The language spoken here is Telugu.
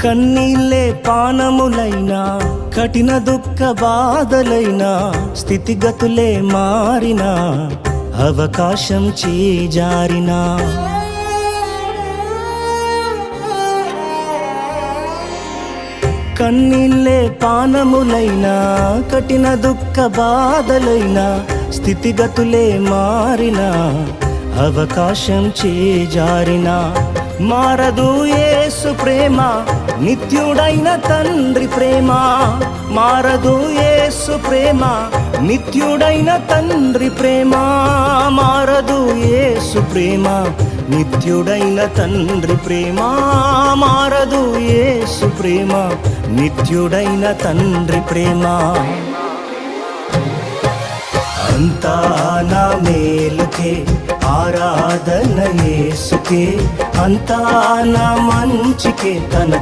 కన్నీళ్ళే పానములైనా, కఠిన దుఃఖ బాధలైనా, స్థితిగతులే మారినా, అవకాశం చేజారినా, కన్నీళ్ళే పానములైనా, కఠిన దుఃఖ బాధలైనా, స్థితిగతులే మారినా, అవకాశం చేజారినా, మారదు యేసు ప్రేమ, నిత్యుడైన తండ్రి ప్రేమ. మారదు యేసు ప్రేమ, నిత్యుడైన తండ్రి ప్రేమ. మారదు యేసు ప్రేమ, నిత్యుడైన తండ్రి ప్రేమ. మారదు యేసు ప్రేమ, నిత్యుడైన తండ్రి ప్రేమ. అంతా నా మేలుకే, ఆరాధన యేసుకే, అంతా నా మంచికే, తన